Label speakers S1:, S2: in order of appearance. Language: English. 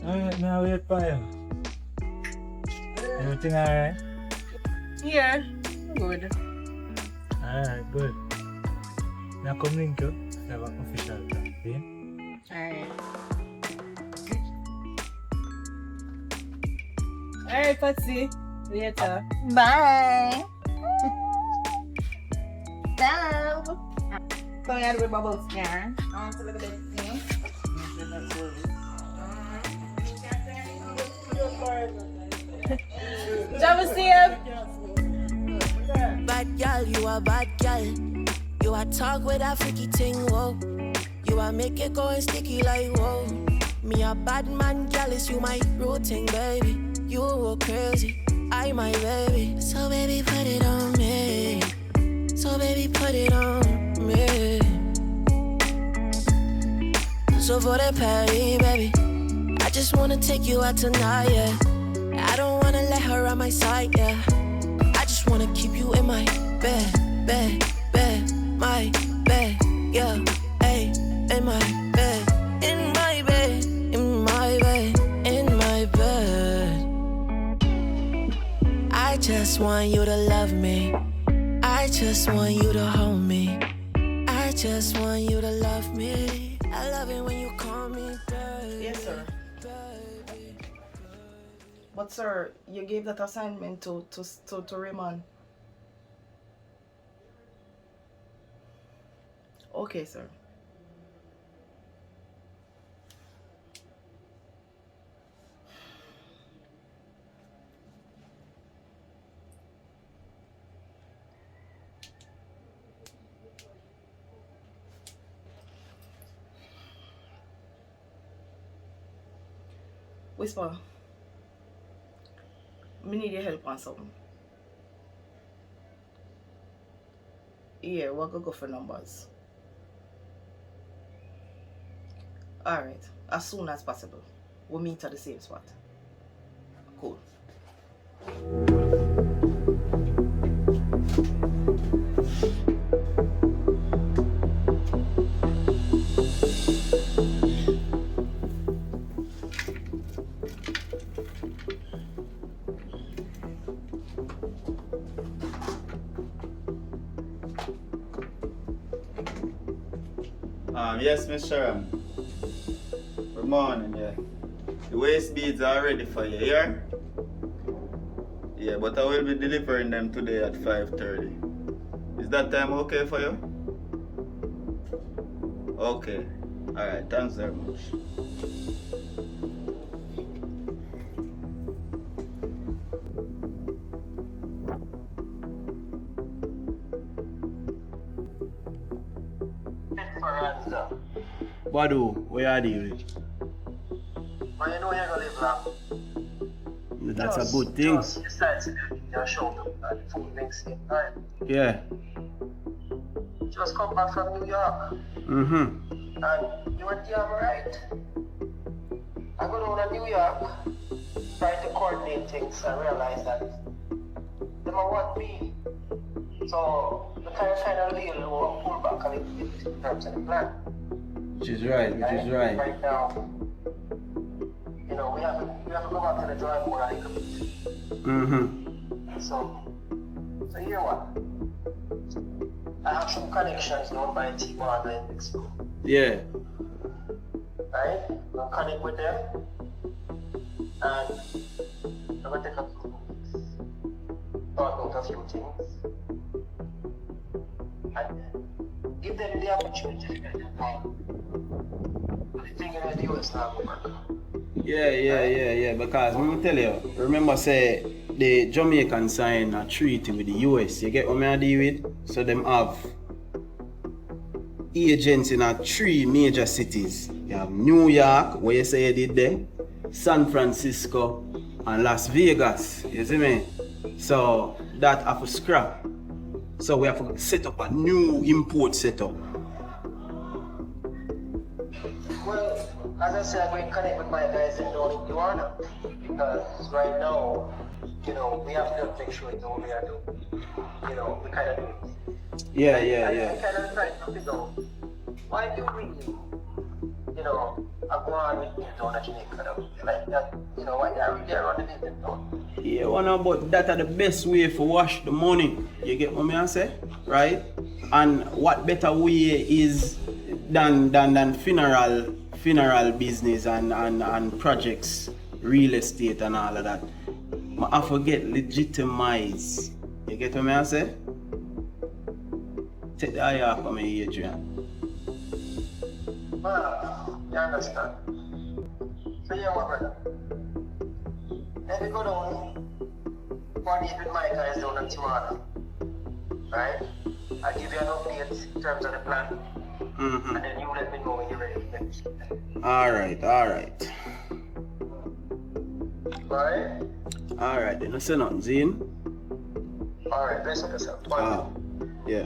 S1: Alright, now wait for you. Everything alright?
S2: Yeah, good.
S1: Alright, good. Now come link you. Have an official talk, yeah?
S2: Alright. Alright, Patsy. Later.
S3: Bye. Ciao. So you had to be bubbles here. I want to look at this thing.
S2: Jump see him.
S4: Bad girl, you a bad girl. You a talk with a freaky thing, whoa. You a make it go and sticky like whoa. Me a bad man, girl, is you my routine, baby. You go crazy, I my baby. So baby, put it on me. So baby, put it on me. So for the party, baby, I just wanna take you out tonight, yeah. I don't wanna let her on my side, yeah. I just wanna keep you in my bed, my bed, yeah. Hey, in my bed, in my bed, in my bed, in my bed. I just want you to love me. I just want you to hold me. I just want you to love me. I love it when you call me baby.
S3: Yes, sir. But sir, you gave that assignment to Raymond. Okay, sir. Whisper. Me need your help on something. Yeah, we're gonna go for numbers. Alright, as soon as possible. We'll meet at the same spot. Cool.
S5: Yes, Miss Sharon. Good morning, yeah. The waist beads are ready for you, yeah? Yeah, but I will be delivering them today at 5:30. Is that time okay for you? Okay. Alright, thanks very much.
S6: Badu, where are you?
S7: But you know you're gonna live long.
S6: That's a good thing.
S7: Just decide to do your show and the food next day, right?
S6: Yeah.
S7: Just come back from New York.
S6: Mm-hmm.
S7: And you were damn right. I go down to New York, try to coordinate things and realize that they don't want me. So the kind of leave a little pull back a little bit in terms of the plan.
S6: Which is right.
S7: Right now, you know, we have to go back to the drawing board a little bit.
S6: Mm-hmm.
S7: So here what? I have some connections down by T1 in Mexico.
S6: Yeah.
S7: Right? I'll connect with them and I'm gonna take a few weeks, talk about a few things, and give them the opportunity to get them wrong. The thing in the US now will work.
S6: Yeah. Because let me tell you, remember say the Jamaican signed a treaty with the US. You get what I deal with? So them have agents in 3 major cities. You have New York, where you say you did there, San Francisco, and Las Vegas. You see me? So that have to scrap. So we have to set up a new import setup.
S7: Well, as I said, I'm going to connect with my guys in Louisiana because right now, you know, we have to make sure it's all we are doing. You know, we kind of do it.
S6: Yeah.
S7: I kind of try to figure out why do we, you know, I go on with you down at Jamaica. Like that, you know, why you're there on the business down.
S6: Yeah, one about that are the best way for wash the money. You get what I say? Right? And what better way is than funeral business and projects, real estate and all of that. I forget legitimize. You get what I say? Take the eye off of me, Adrian.
S7: You understand? So yeah, my brother. Let me go down. One day with my guys down at tomorrow. Right? I'll give you an update in terms of the plan.
S6: Mm-hmm.
S7: And then you let me know when you're ready.
S6: Alright.
S7: Alright?
S6: Alright, then I say nothing, Zine.
S7: Alright, bless up yourself.
S6: Yeah.